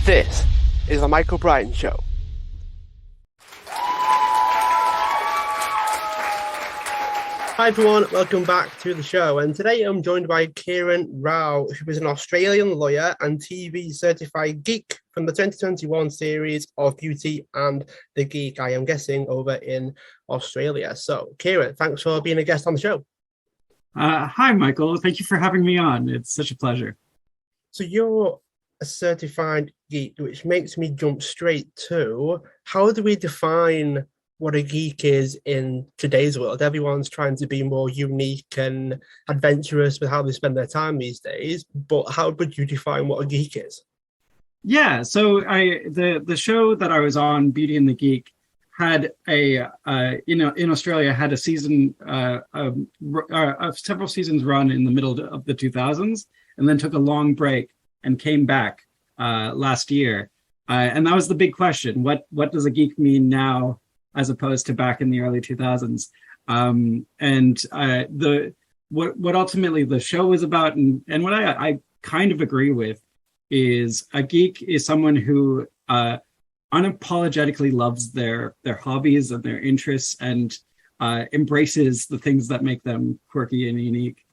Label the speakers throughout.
Speaker 1: This is the Michael Brian Show. Hi everyone, welcome back to the show. And today I'm joined by Kiran Rao, who is an Australian lawyer and TV certified geek from the 2021 series of Beauty and the Geek, I am guessing, over in Australia. So, Kiran, thanks for being a guest on the show.
Speaker 2: Hi, Michael. Thank you for having me on. It's such a pleasure.
Speaker 1: So you're a certified geek, which makes me jump straight to how do we define what a geek is in today's world? Everyone's trying to be more unique and adventurous with how they spend their time these days, but how would you define what a geek is?
Speaker 2: Yeah, so the show that I was on, Beauty and the Geek, had in Australia had a season several seasons run in the middle of the 2000s, and then took a long break and came back last year. And that was the big question: what does a geek mean now, as opposed to back in the early 2000s? What ultimately the show is about, and what I kind of agree with, is a geek is someone who unapologetically loves their hobbies and their interests, and embraces the things that make them quirky and unique.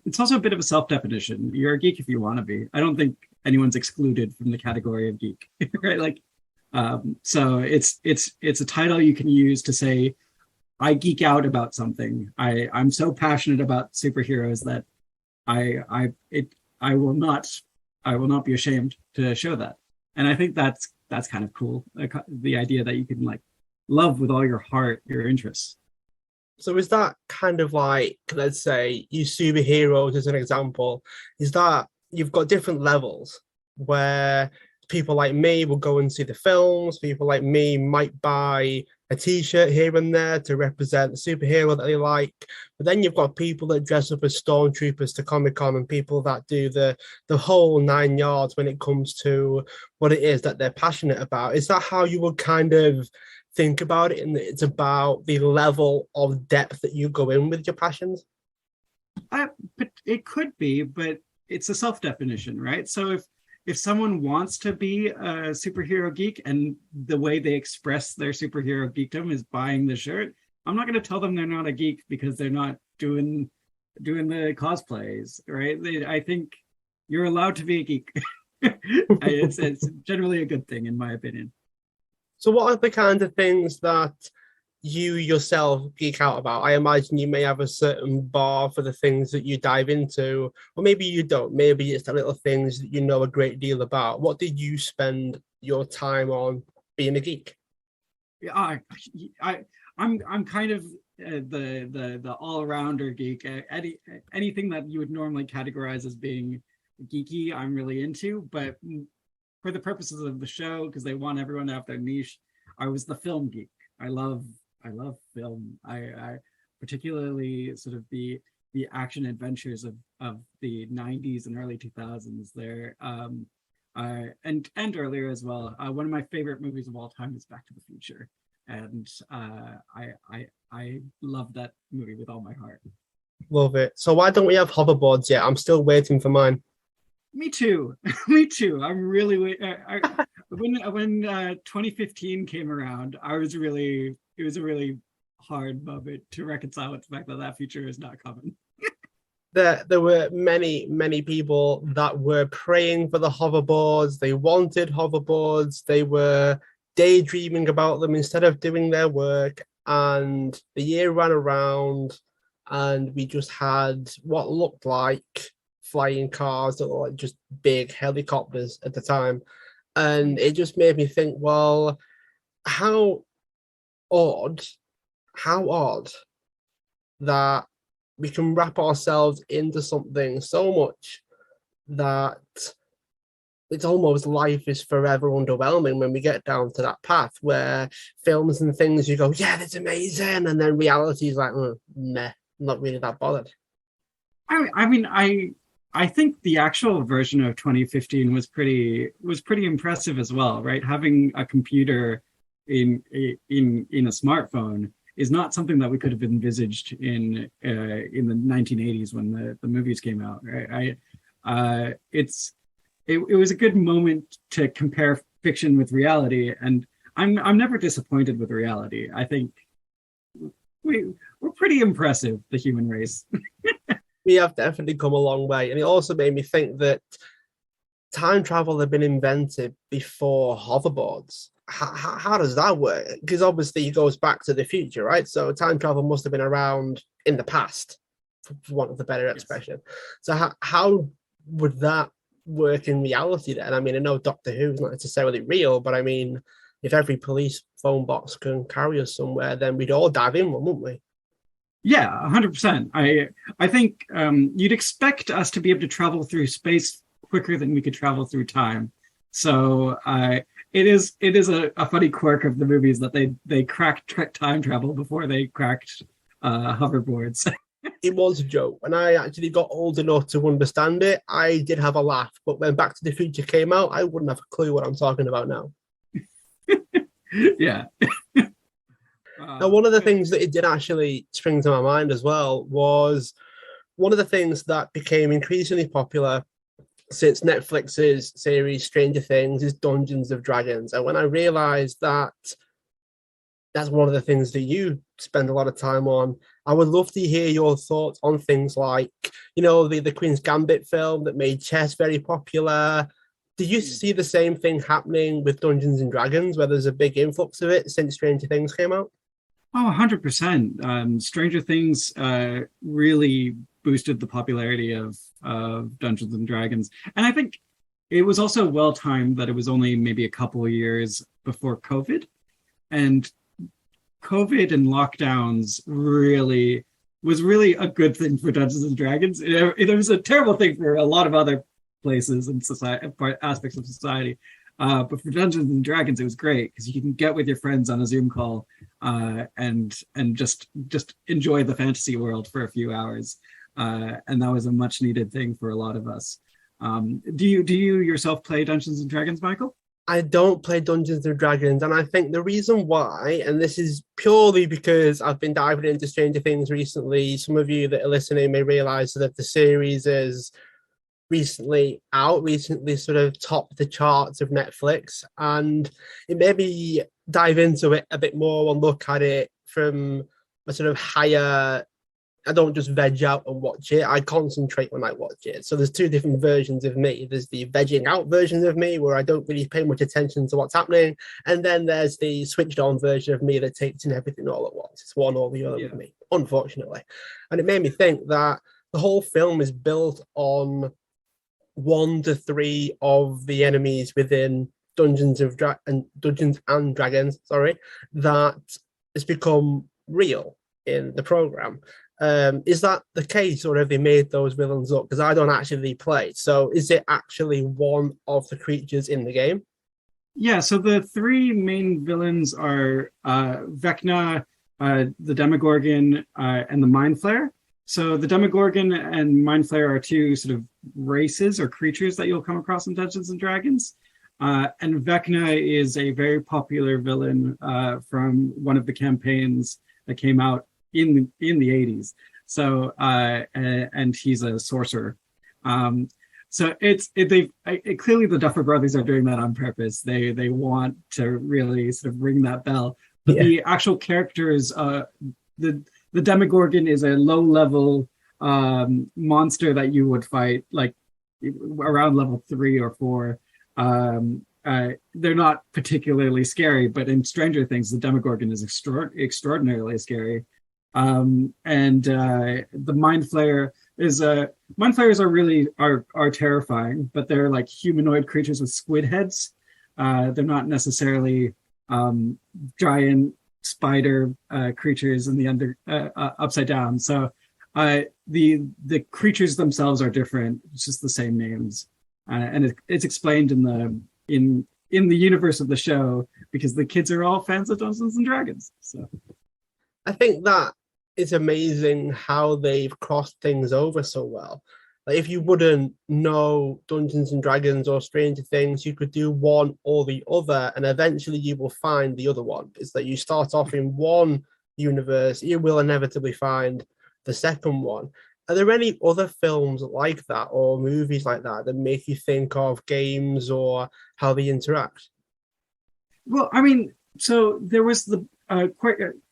Speaker 2: It's also a bit of a self-definition. You're a geek if you want to be. I don't think anyone's excluded from the category of geek, right? So it's a title you can use to say, I geek out about something. I'm so passionate about superheroes that I will not be ashamed to show that. And I think that's kind of cool. The idea that you can love with all your heart your interests.
Speaker 1: So is that kind of like, let's say, you superheroes as an example, is that you've got different levels where people like me will go and see the films, people like me might buy a t-shirt here and there to represent the superhero that they like, but then you've got people that dress up as stormtroopers to Comic-Con and people that do the whole 9 yards when it comes to what it is that they're passionate about. Is that how you would kind of think about it, and it's about the level of depth that you go in with your passions?
Speaker 2: But it could be, but it's a self-definition, right? So if someone wants to be a superhero geek and the way they express their superhero geekdom is buying the shirt, I'm not going to tell them they're not a geek because they're not doing the cosplays, right? I think you're allowed to be a geek. It's generally a good thing, in my opinion.
Speaker 1: So what are the kind of things that you yourself geek out about? I imagine you may have a certain bar for the things that you dive into, or maybe you don't. Maybe it's the little things that you know a great deal about. What did you spend your time on being a geek?
Speaker 2: Yeah, I'm kind of the all-rounder geek. Anything that you would normally categorize as being geeky, I'm really into. But for the purposes of the show, because they want everyone to have their niche, I was the film geek. I love film. I particularly sort of the action adventures of the 90s and early 2000s there, and earlier as well. One of my favorite movies of all time is Back to the Future, and I love that movie with all my heart.
Speaker 1: Love it. So why don't we have hoverboards yet? I'm still waiting for mine.
Speaker 2: Me too. Me too. I'm really when 2015 came around, it was a really hard moment to reconcile with the fact that future is not coming.
Speaker 1: There were many people that were praying for the hoverboards. They wanted hoverboards. They were daydreaming about them instead of doing their work. And the year ran around, and we just had what looked like flying cars that were like just big helicopters at the time. And it just made me think, well, how odd that we can wrap ourselves into something so much that it's almost life is forever underwhelming when we get down to that path where films and things you go, yeah, that's amazing, and then reality is like, meh, not really that bothered.
Speaker 2: I think the actual version of 2015 was pretty impressive as well, right? Having a computer in a smartphone is not something that we could have envisaged in the 1980s when the movies came out, right? it was a good moment to compare fiction with reality, and I'm never disappointed with reality. I think we're pretty impressive, the human race.
Speaker 1: We have definitely come a long way, and it also made me think that time travel had been invented before hoverboards. How does that work? Because obviously it goes back to the future, right? So time travel must have been around in the past, for want of the better expression. Yes. So how would that work in reality then? I mean, I know Doctor Who is not necessarily real, but I mean, if every police phone box can carry us somewhere, then we'd all dive in one, wouldn't we?
Speaker 2: Yeah, 100%. I think you'd expect us to be able to travel through space quicker than we could travel through time. So it is a funny quirk of the movies that they cracked time travel before they cracked hoverboards.
Speaker 1: It was a joke. When I actually got old enough to understand it, I did have a laugh. But when Back to the Future came out, I wouldn't have a clue what I'm talking about now.
Speaker 2: Yeah.
Speaker 1: Now, one of the things that it did actually spring to my mind as well was one of the things that became increasingly popular since Netflix's series Stranger Things is Dungeons of Dragons. And when I realized that that's one of the things that you spend a lot of time on, I would love to hear your thoughts on things like, you know, the Queen's Gambit film that made chess very popular. Did you see the same thing happening with Dungeons and Dragons, where there's a big influx of it since Stranger Things came out?
Speaker 2: Oh, 100%. Stranger Things really boosted the popularity of Dungeons and Dragons. And I think it was also well timed that it was only maybe a couple of years before COVID. And COVID and lockdowns was really a good thing for Dungeons and Dragons. It was a terrible thing for a lot of other places and society, aspects of society. But for Dungeons and Dragons, it was great because you can get with your friends on a Zoom call and just enjoy the fantasy world for a few hours. And that was a much needed thing for a lot of us. Do you yourself play Dungeons and Dragons, Michael?
Speaker 1: I don't play Dungeons and Dragons, and I think the reason why, and this is purely because I've been diving into Stranger Things recently, some of you that are listening may realize that the series is recently sort of topped the charts of Netflix, and it made me dive into it a bit more and look at it from a sort of higher. I don't just veg out and watch it. I concentrate when I watch it. So there's two different versions of me. There's the vegging out version of me where I don't really pay much attention to what's happening. And then there's the switched on version of me that takes in everything all at once. It's one or the other with me, unfortunately. And it made me think that the whole film is built on 1 to 3 of the enemies within Dungeons and Dragons, that has become real in the program. Is that the case, or have they made those villains up? Because I don't actually play. So is it actually one of the creatures in the game?
Speaker 2: Yeah, so the 3 main villains are Vecna, the Demogorgon, and the Mind Flayer. So the Demogorgon and Mind Flayer are 2 sort of races or creatures that you'll come across in Dungeons and Dragons. And Vecna is a very popular villain from one of the campaigns that came out in the 80s. So and he's a sorcerer. So clearly the Duffer Brothers are doing that on purpose. They want to really sort of ring that bell. But the actual characters, the Demogorgon is a low-level monster that you would fight like around level 3 or 4. They're not particularly scary, but in Stranger Things, the Demogorgon is extraordinarily scary. And the Mind Flayer is Mind Flayers are terrifying, but they're like humanoid creatures with squid heads. They're not necessarily giant spider creatures in the upside down. So the creatures themselves are different. It's just the same names, and it's explained in the universe of the show because the kids are all fans of Dungeons and Dragons. So
Speaker 1: I think that it's amazing how they've crossed things over so well. Like if you wouldn't know Dungeons and Dragons or Stranger Things, you could do one or the other, and eventually you will find the other one. It's that you start off in one universe, you will inevitably find the second one. Are there any other films like that or movies like that that make you think of games or how they interact?
Speaker 2: Well, I mean, so there was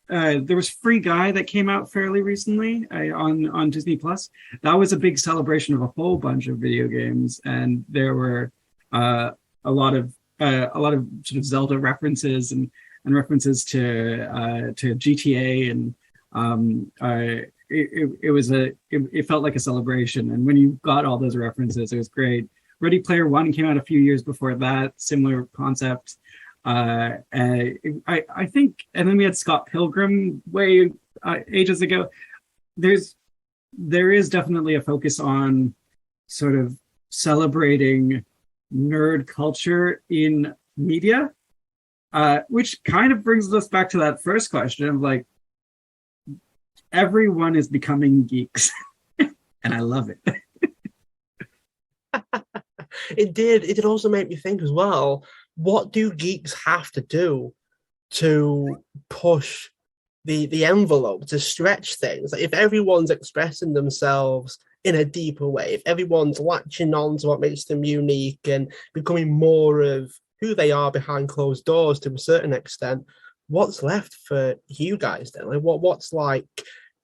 Speaker 2: there was Free Guy that came out fairly recently on Disney Plus. That was a big celebration of a whole bunch of video games, and there were a lot of sort of Zelda references and references to GTA, and it felt like a celebration. And when you got all those references, it was great. Ready Player One came out a few years before that, similar concept. I think, and then we had Scott Pilgrim ages ago. There is definitely a focus on sort of celebrating nerd culture in media, which kind of brings us back to that first question of like, everyone is becoming geeks, and I love it.
Speaker 1: It did also make me think as well, what do geeks have to do to push the envelope, to stretch things? Like if everyone's expressing themselves in a deeper way, if everyone's latching on to what makes them unique and becoming more of who they are behind closed doors to a certain extent, what's left for you guys then? Like what's like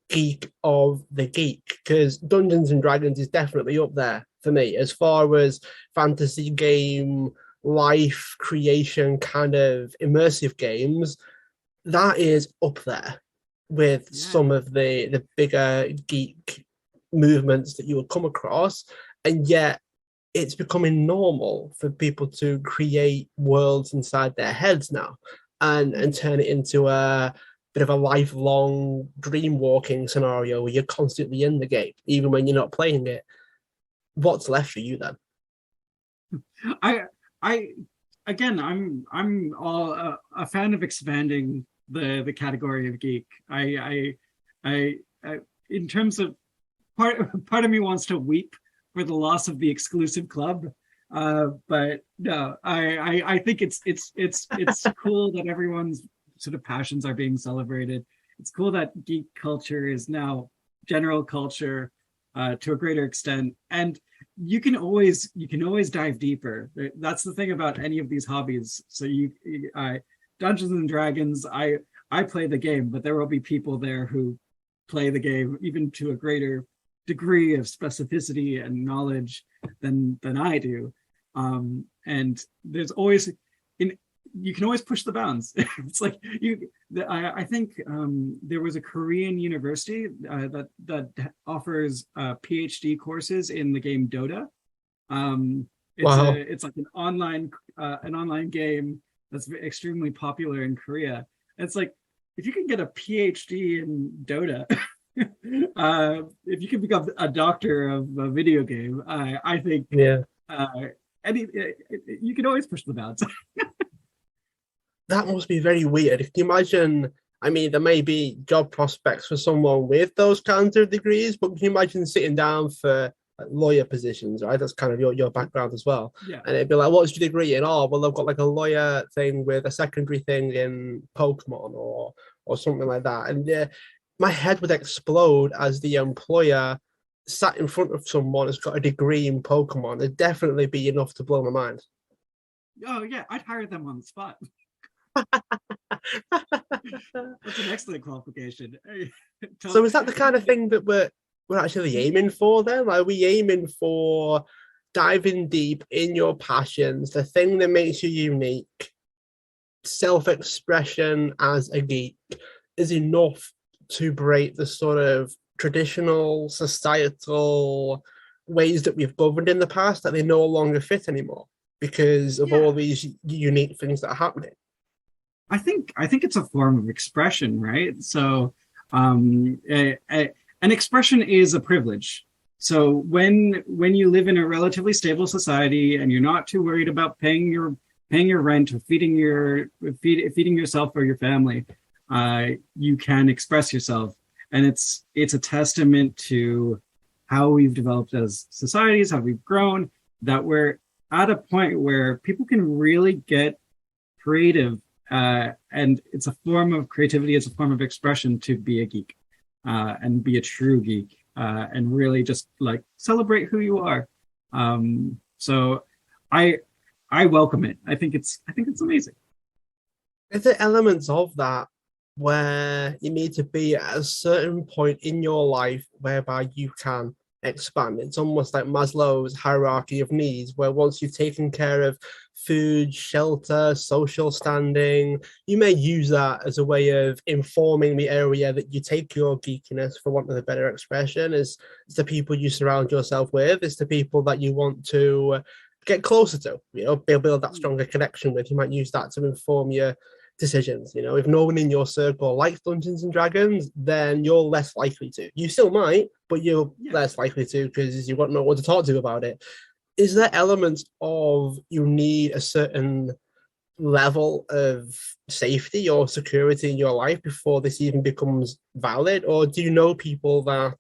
Speaker 1: geek of the geek? Because Dungeons and Dragons is definitely up there for me as far as fantasy game, life creation, kind of immersive games. That is up there with some of the bigger geek movements that you will come across. And yet it's becoming normal for people to create worlds inside their heads now and turn it into a bit of a lifelong dream walking scenario where you're constantly in the game, even when you're not playing it. What's left for you then?
Speaker 2: I'm all a fan of expanding the category of geek. I in terms of part of me wants to weep for the loss of the exclusive club, but no, I think it's cool that everyone's sort of passions are being celebrated. It's cool that geek culture is now general culture to a greater extent, and you can always dive deeper. That's the thing about any of these hobbies. So Dungeons and Dragons, I play the game, but there will be people there who play the game even to a greater degree of specificity and knowledge than I do. And there's always you can always push the bounds. It's like I think there was a Korean university that offers PhD courses in the game Dota. It's like an online game that's extremely popular in Korea. It's like if you can get a PhD in Dota, if you can become a doctor of a video game, I think you can always push the bounds.
Speaker 1: That must be very weird. Can you imagine? I mean, there may be job prospects for someone with those kinds of degrees, but can you imagine sitting down for lawyer positions, right? That's kind of your background as well.
Speaker 2: Yeah.
Speaker 1: And it'd be like, what's your degree in? Oh, well, I've got like a lawyer thing with a secondary thing in Pokemon or something like that. And my head would explode as the employer sat in front of someone who's got a degree in Pokemon. It'd definitely be enough to blow my mind.
Speaker 2: Oh, yeah. I'd hire them on the spot. That's an excellent qualification.
Speaker 1: So is that the kind of thing that we're actually aiming for then? Like, are we aiming for diving deep in your passions, the thing that makes you unique, self-expression as a geek is enough to break the sort of traditional societal ways that we've governed in the past, that they no longer fit anymore because of all these unique things that are happening?
Speaker 2: I think it's a form of expression, right? So an expression is a privilege. So when you live in a relatively stable society and you're not too worried about paying your rent or feeding yourself or your family, you can express yourself, and it's a testament to how we've developed as societies, how we've grown, that we're at a point where people can really get creative. And it's a form of creativity, it's a form of expression to be a geek and be a true geek. and really just like celebrate who you are. So I welcome it. I think it's amazing.
Speaker 1: Is there elements of that where you need to be at a certain point in your life whereby you can expand? It's almost like Maslow's hierarchy of needs, where once you've taken care of food, shelter, social standing, you may use that as a way of informing the area that you take your geekiness, for want of a better expression, is the people you surround yourself with, is the people that you want to get closer to, build that stronger connection with. You might use that to inform your decisions. If no one in your circle likes Dungeons and Dragons, then you're less likely to. You still might, but you're less likely to because you've got no one to talk to about it. Is there elements of you need a certain level of safety or security in your life before this even becomes valid? Or do you know people that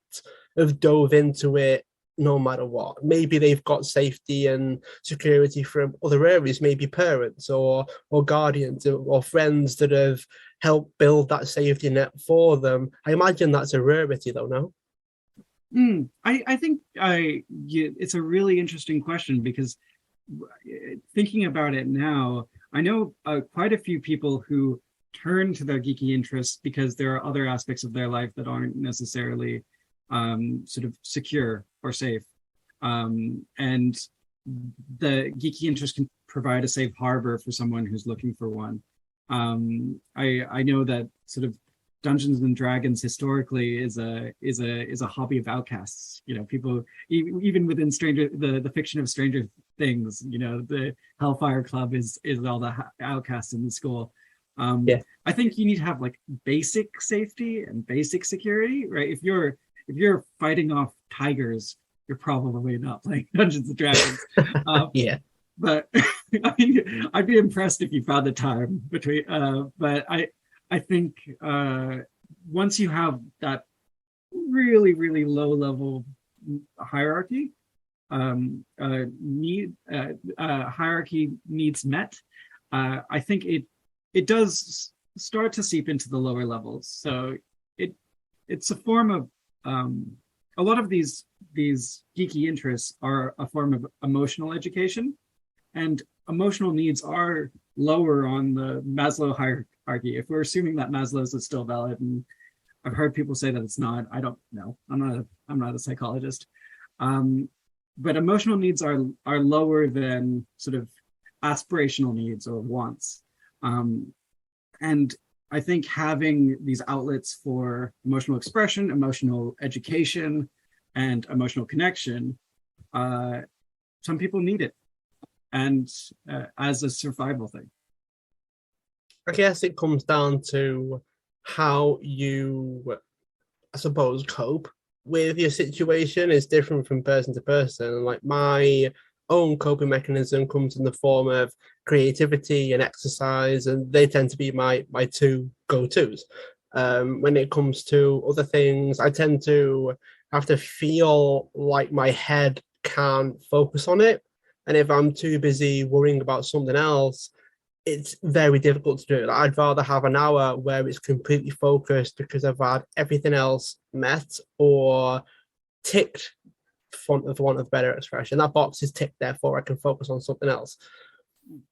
Speaker 1: have dove into it no matter what? Maybe they've got safety and security from other areas, maybe parents or guardians or friends that have helped build that safety net for them. I imagine that's a rarity though, no?
Speaker 2: I think it's a really interesting question, because thinking about it now, I know quite a few people who turn to their geeky interests because there are other aspects of their life that aren't necessarily sort of secure or safe. And the geeky interest can provide a safe harbor for someone who's looking for one. I know that sort of Dungeons and Dragons historically is a hobby of outcasts. People even within the fiction of Stranger Things, the Hellfire Club is all the outcasts in the school. I think you need to have like basic safety and basic security, right? If you're fighting off tigers, you're probably not playing Dungeons and Dragons. But I mean, I'd be impressed if you found the time between. But I think once you have that really, really low level hierarchy, hierarchy needs met, I think it does start to seep into the lower levels. So it's a form of a lot of these geeky interests are a form of emotional education, and emotional needs are lower on the Maslow hierarchy. If we're assuming that Maslow's is still valid, and I've heard people say that it's not, I don't know. I'm not a psychologist. But emotional needs are lower than sort of aspirational needs or wants. And I think having these outlets for emotional expression, emotional education, and emotional connection, some people need it, and as a survival thing.
Speaker 1: I guess it comes down to how you, I suppose, cope with your situation is different from person to person. Like my own coping mechanism comes in the form of creativity and exercise, and they tend to be my two go-tos. When it comes to other things, I tend to have to feel like my head can't focus on it. And if I'm too busy worrying about something else, it's very difficult to do it. I'd rather have an hour where it's completely focused because I've had everything else met or ticked, for want of better expression. That box is ticked, therefore I can focus on something else.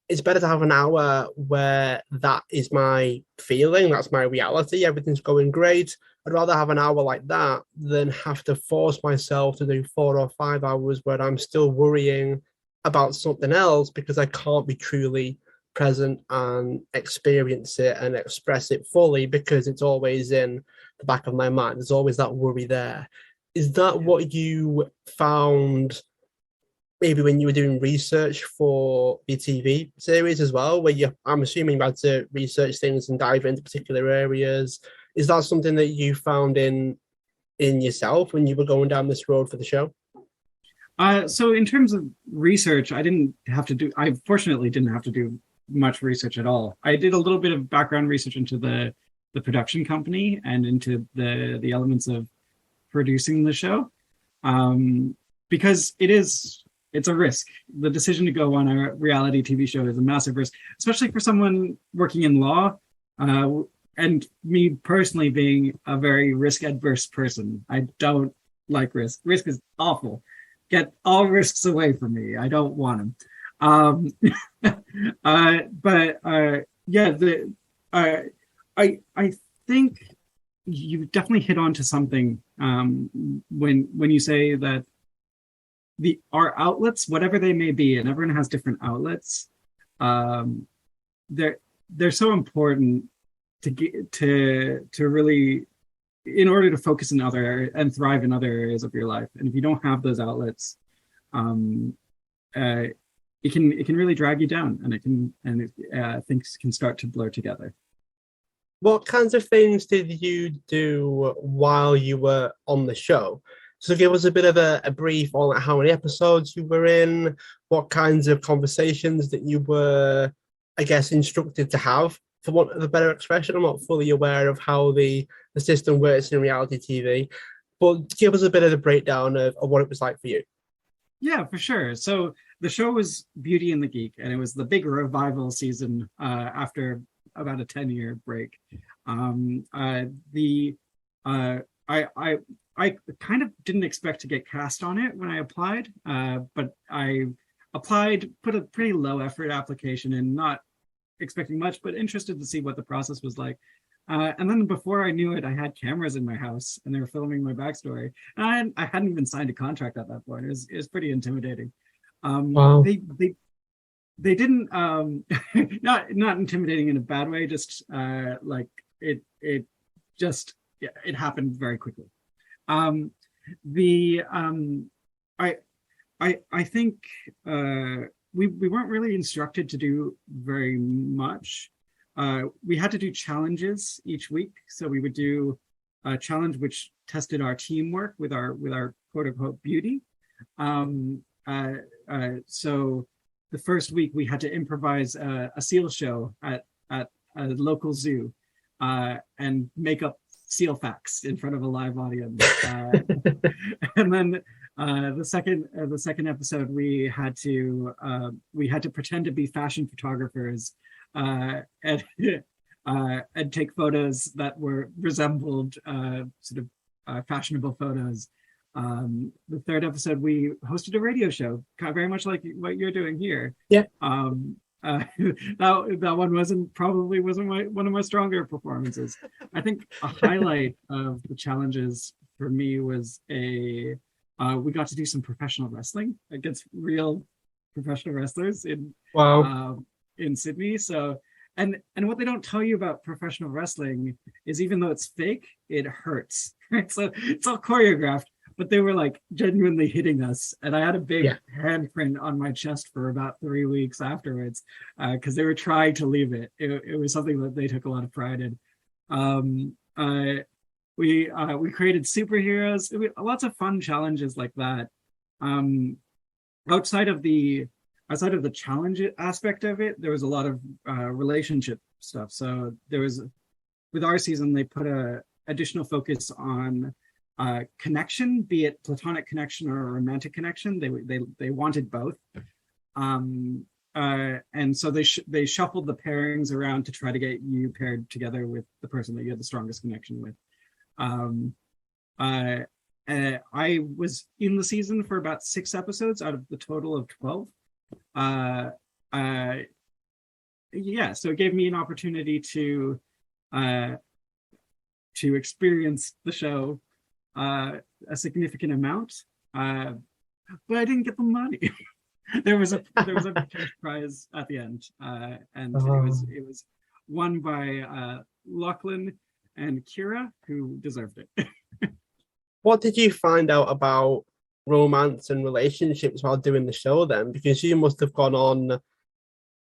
Speaker 1: It's better to have an hour where that is my feeling, that's my reality, everything's going great. I'd rather have an hour like that than have to force myself to do 4 or 5 hours where I'm still worrying about something else because I can't be truly present and experience it and express it fully because it's always in the back of my mind. There's always that worry there. Is that what you found maybe when you were doing research for the TV series as well, where I'm assuming you had to research things and dive into particular areas? Is that something that you found in yourself when you were going down this road for the show?
Speaker 2: So in terms of research, I fortunately didn't have to do much research at all. I did a little bit of background research into the production company and into the elements of producing the show, because it's a risk. The decision to go on a reality TV show is a massive risk, especially for someone working in law, and me personally being a very risk adverse person. I don't like risk. Risk is awful. Get all risks away from me. I don't want them. Um, yeah, I think you definitely hit on to something when you say that our outlets, whatever they may be, and everyone has different outlets, they're so important to get to really, in order to focus in other areas and thrive in other areas of your life. And if you don't have those outlets, it can really drag you down, and things can start to blur together.
Speaker 1: What kinds of things did you do while you were on the show? So give us a bit of a brief on how many episodes you were in, what kinds of conversations that you were, I guess, instructed to have, for want of a better expression. I'm not fully aware of how the system works in reality TV, but give us a bit of the breakdown of what it was like for you.
Speaker 2: Yeah, for sure. So the show was Beauty and the Geek, and it was the big revival season after about a 10-year break. I kind of didn't expect to get cast on it when I applied, but I applied, put a pretty low effort application in, not expecting much, but interested to see what the process was like. And then before I knew it, I had cameras in my house and they were filming my backstory. And I hadn't even signed a contract at that point. It was pretty intimidating.
Speaker 1: Wow.
Speaker 2: They didn't not intimidating in a bad way, just like it happened very quickly. I think we weren't really instructed to do very much. We had to do challenges each week. So we would do a challenge which tested our teamwork with our quote unquote beauty. So the first week we had to improvise a seal show at a local zoo and make up seal facts in front of a live audience. And then the second episode we had to pretend to be fashion photographers and take photos that resembled fashionable photos. The third episode we hosted a radio show, very much like what you're doing here.
Speaker 1: Yeah.
Speaker 2: That one wasn't one of my stronger performances. I think a highlight of the challenges for me was we got to do some professional wrestling against real professional wrestlers in Sydney. So and what they don't tell you about professional wrestling is, even though it's fake, it hurts. Right? So it's all choreographed, but they were like genuinely hitting us. And I had a big handprint on my chest for about 3 weeks afterwards because they were trying to leave it. It was something that they took a lot of pride in. We created superheroes. Lots of fun challenges like that. Outside of the challenge aspect of it, there was a lot of relationship stuff. So there was, with our season, they put a additional focus on connection, be it platonic connection or a romantic connection. They wanted both, and so they shuffled the pairings around to try to get you paired together with the person that you had the strongest connection with. I was in the season for about 6 episodes out of the total of 12. So it gave me an opportunity to experience the show a significant amount, but I didn't get the money. there was a cash prize at the end, and it was won by Lachlan and Kira, who deserved it.
Speaker 1: What did you find out about romance and relationships while doing the show then? Because you must have gone on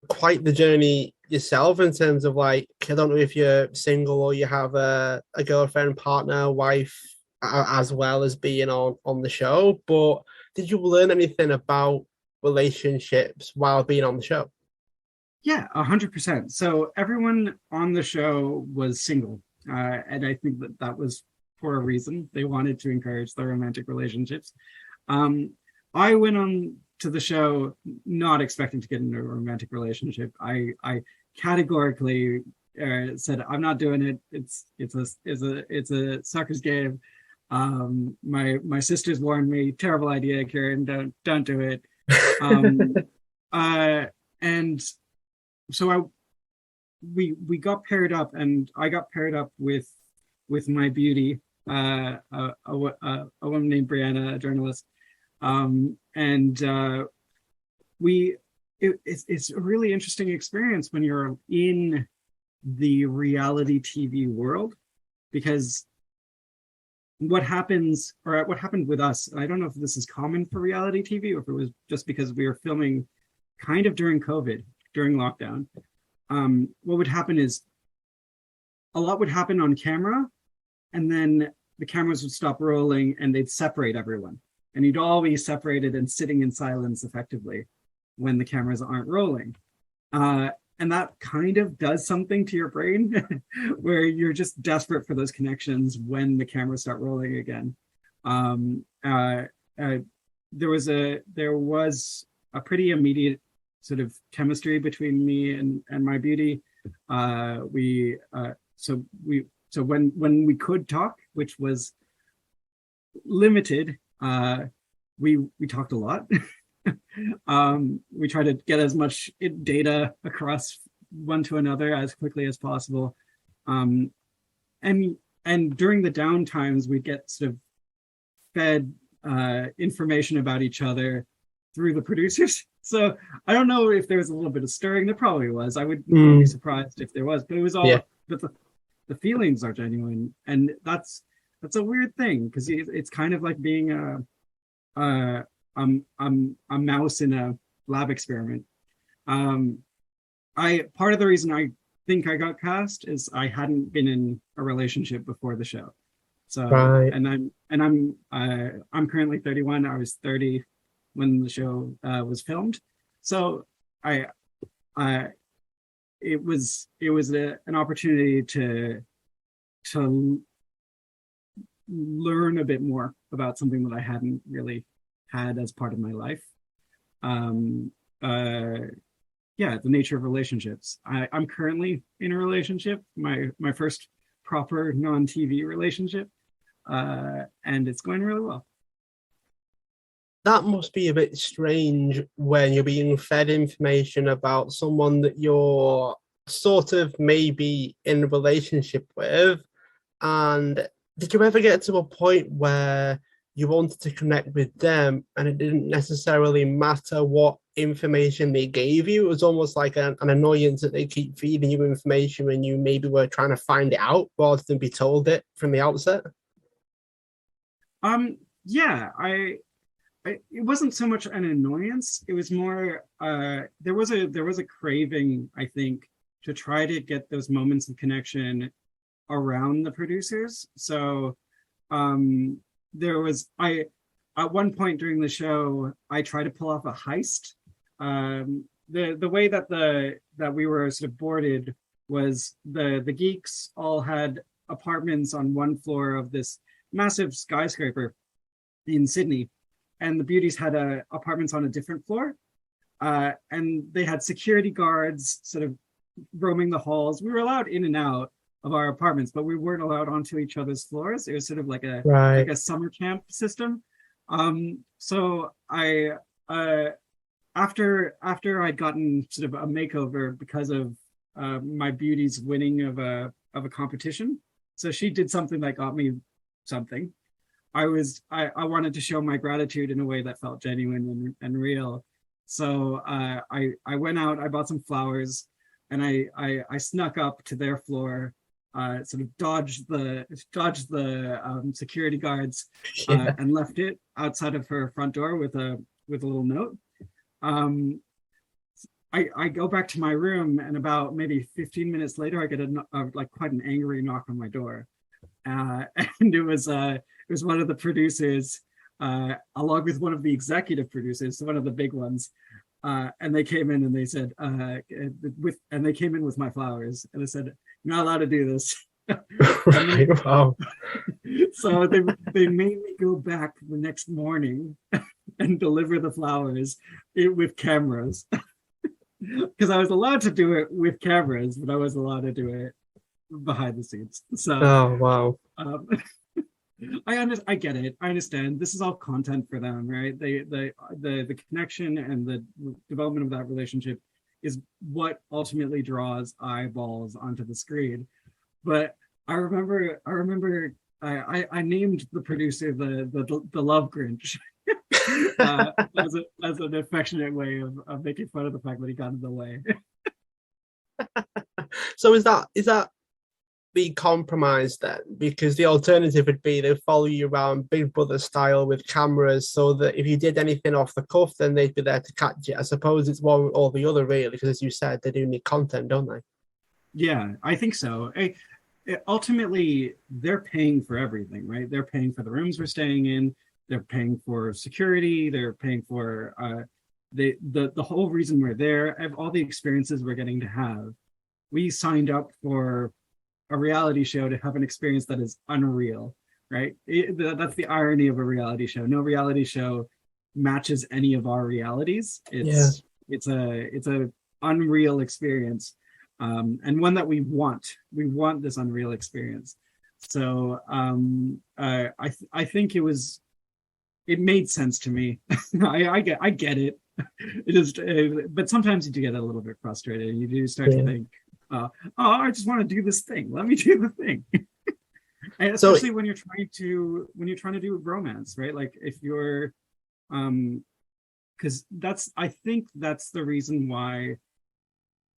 Speaker 1: quite the journey yourself in terms of, like, I don't know if you're single or you have a girlfriend, partner, wife, as well as being on the show, but did you learn anything about relationships while being on the show?
Speaker 2: Yeah, 100%. So everyone on the show was single, and I think that was for a reason. They wanted to encourage the romantic relationships. I went on to the show not expecting to get into a romantic relationship. I categorically said, I'm not doing it. It's a sucker's game. My sisters warned me, terrible idea, Kieran, don't do it. Um, and so we got paired up, and I got paired up with my beauty, a woman named Brianna, a journalist, and it's a really interesting experience when you're in the reality TV world, because what happened with us, and I don't know if this is common for reality TV or if it was just because we were filming kind of during COVID, during lockdown. What would happen is a lot would happen on camera, and then the cameras would stop rolling and they'd separate everyone. And you'd all be separated and sitting in silence effectively when the cameras aren't rolling. And that kind of does something to your brain where you're just desperate for those connections when the cameras start rolling again. There was a pretty immediate sort of chemistry between me and my beauty. So when we could talk, which was limited, we talked a lot. We try to get as much data across one to another as quickly as possible. And during the down times, we'd get sort of fed information about each other through the producers. So I don't know if there was a little bit of stirring. There probably was. I would be surprised if there was, but it was all, but the feelings are genuine. And that's a weird thing, because it's kind of like being a mouse in a lab experiment. Part of the reason I think I got cast is I hadn't been in a relationship before the show. So right. and I'm currently 31. I was 30 when the show was filmed. So it was an opportunity to learn a bit more about something that I hadn't really had as part of my life. The nature of relationships. I'm currently in a relationship, my first proper non-TV relationship, and it's going really well.
Speaker 1: That must be a bit strange when you're being fed information about someone that you're sort of maybe in a relationship with. And did you ever get to a point where you wanted to connect with them and it didn't necessarily matter what information they gave you? It was almost like an annoyance that they keep feeding you information when you maybe were trying to find it out rather than be told it from the outset?
Speaker 2: It wasn't so much an annoyance. It was more there was a craving, I think, to try to get those moments of connection around the producers. So at one point during the show, I tried to pull off a heist. The way that we were sort of boarded was the geeks all had apartments on one floor of this massive skyscraper in Sydney, and the beauties had apartments on a different floor, and they had security guards sort of roaming the halls. We were allowed in and out of our apartments, but we weren't allowed onto each other's floors. It was sort of like a summer camp system. So I after I'd gotten sort of a makeover because of my beauty's winning of a competition, so she did something that got me something. I wanted to show my gratitude in a way that felt genuine and real. So I went out, I bought some flowers, and I snuck up to their floor, sort of dodged the security guards, and left it outside of her front door with a little note. I go back to my room, and about maybe 15 minutes later, I get like quite an angry knock on my door, and it was one of the producers, along with one of the executive producers, one of the big ones. And they came in and they said, and they came in with my flowers, and they said, "You're not allowed to do this." Wow. So they made me go back the next morning and deliver the flowers with cameras, because I was allowed to do it with cameras, but I wasn't allowed to do it behind the scenes. So,
Speaker 1: oh wow.
Speaker 2: I get it. I understand. This is all content for them, right? The connection and the development of that relationship is what ultimately draws eyeballs onto the screen. But I named the producer the Love Grinch as an affectionate way of making fun of the fact that he got in the way.
Speaker 1: So is that be compromised then? Because the alternative would be they follow you around Big Brother style with cameras, so that if you did anything off the cuff, then they'd be there to catch it. I suppose it's one or the other, really, because as you said, they do need content, don't they?
Speaker 2: Yeah, I think so. Ultimately, they're paying for everything, right? They're paying for the rooms we're staying in. They're paying for security. They're paying for the whole reason we're there. All the experiences we're getting to have. We signed up for a reality show to have an experience that is unreal, right? That's the irony of a reality show. No reality show matches any of our realities.
Speaker 1: Yeah.
Speaker 2: It's a unreal experience, and one that we want. We want this unreal experience. So I think it made sense to me. I get it. It is, but sometimes you do get a little bit frustrated. You do start to think, oh, I just want to do this thing. Let me do the thing. And especially when you're trying to do romance, right? Like if you're, because I think that's the reason why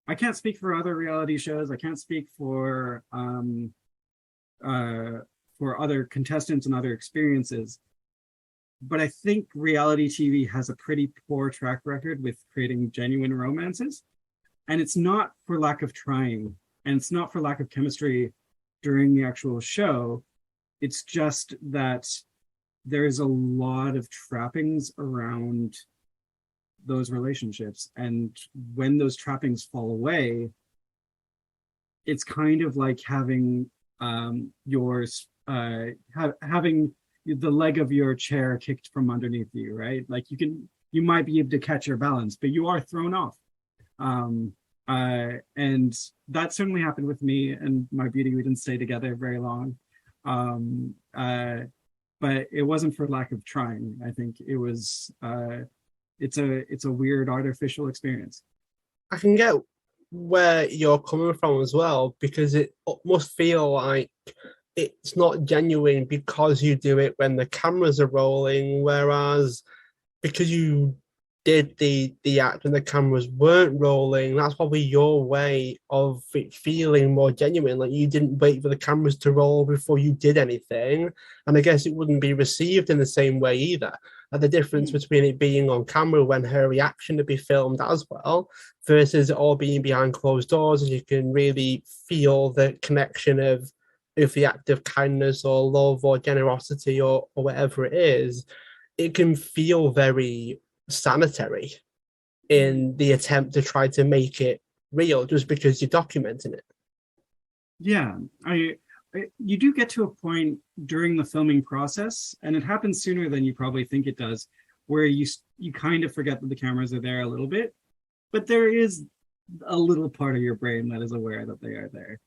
Speaker 2: I can't speak for other reality shows. I can't speak for other contestants and other experiences. But I think reality TV has a pretty poor track record with creating genuine romances. And it's not for lack of trying, and it's not for lack of chemistry during the actual show. It's just that there is a lot of trappings around those relationships. And when those trappings fall away, it's kind of like having having the leg of your chair kicked from underneath you, right? Like you might be able to catch your balance, but you are thrown off. And that certainly happened with me and my beauty. We didn't stay together very long. But it wasn't for lack of trying. I think it was, it's a weird artificial experience.
Speaker 1: I can get where you're coming from as well, because it must feel like it's not genuine because you do it when the cameras are rolling, whereas because you did the act when the cameras weren't rolling, that's probably your way of it feeling more genuine. Like you didn't wait for the cameras to roll before you did anything, and I guess it wouldn't be received in the same way either. And the difference between it being on camera when her reaction to be filmed as well versus it all being behind closed doors, and you can really feel the connection of the act of kindness or love or generosity or whatever it is, it can feel very sanitary in the attempt to try to make it real just because you're documenting it.
Speaker 2: Yeah, you do get to a point during the filming process, and it happens sooner than you probably think it does, where you kind of forget that the cameras are there a little bit, but there is a little part of your brain that is aware that they are there.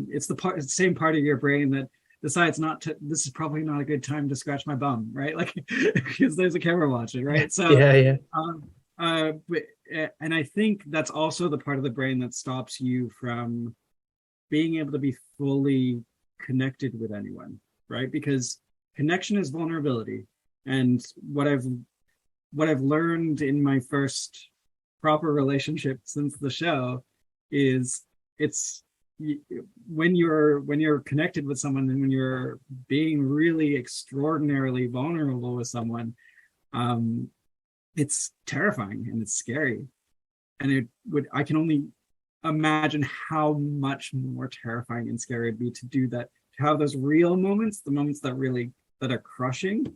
Speaker 2: It's the same part of your brain that decides this is probably not a good time to scratch my bum, right? Like because there's a camera watching, right? So
Speaker 1: yeah.
Speaker 2: And I think that's also the part of the brain that stops you from being able to be fully connected with anyone, right? Because connection is vulnerability, and what I've learned in my first proper relationship since the show is it's when you're connected with someone and when you're being really extraordinarily vulnerable with someone, it's terrifying and it's scary. And I can only imagine how much more terrifying and scary it'd be to do that, to have those real moments, the moments that are crushing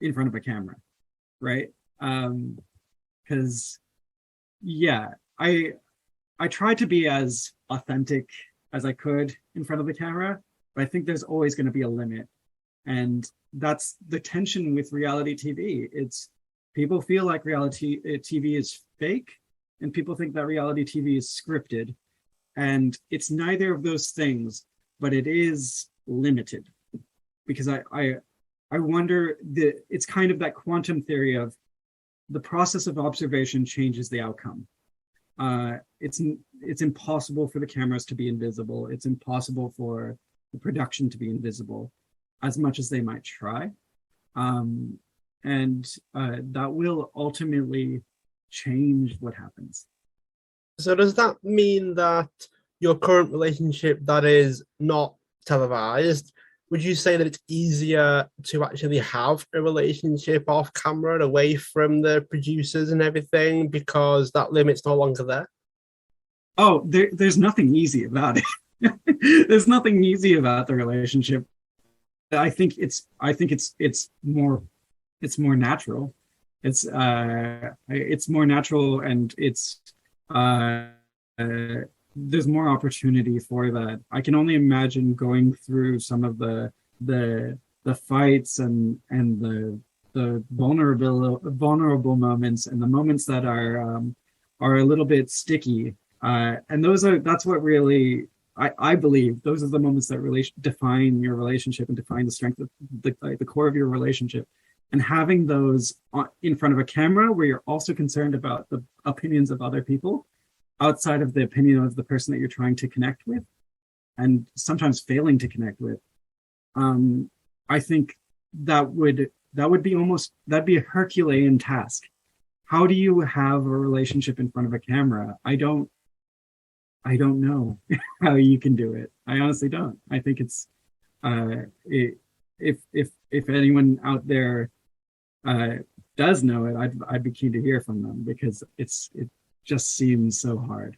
Speaker 2: in front of a camera, right? Because I tried to be as authentic as I could in front of the camera, but I think there's always going to be a limit. And that's the tension with reality TV. It's people feel like reality TV is fake, and people think that reality TV is scripted. And it's neither of those things, but it is limited. because I wonder it's kind of that quantum theory of the process of observation changes the outcome. It's impossible for the cameras to be invisible. It's impossible for the production to be invisible, as much as they might try. And that will ultimately change what happens.
Speaker 1: So does that mean that your current relationship that is not televised, would you say that it's easier to actually have a relationship off camera and away from the producers and everything because that limit's no longer there?
Speaker 2: Oh, there's nothing easy about it. There's nothing easy about the relationship. I think it's more natural. It's more natural, and uh, there's more opportunity for that. I can only imagine going through some of the fights and the vulnerable moments, and the moments that are a little bit sticky. And that's what really I believe those are the moments that really define your relationship and define the strength of the core of your relationship. And having those in front of a camera where you're also concerned about the opinions of other people outside of the opinion of the person that you're trying to connect with, and sometimes failing to connect with, I think that'd be a Herculean task. How do you have a relationship in front of a camera? I don't know how you can do it. I honestly don't. I think it's if anyone out there does know it, I'd be keen to hear from them, because it just seems so hard.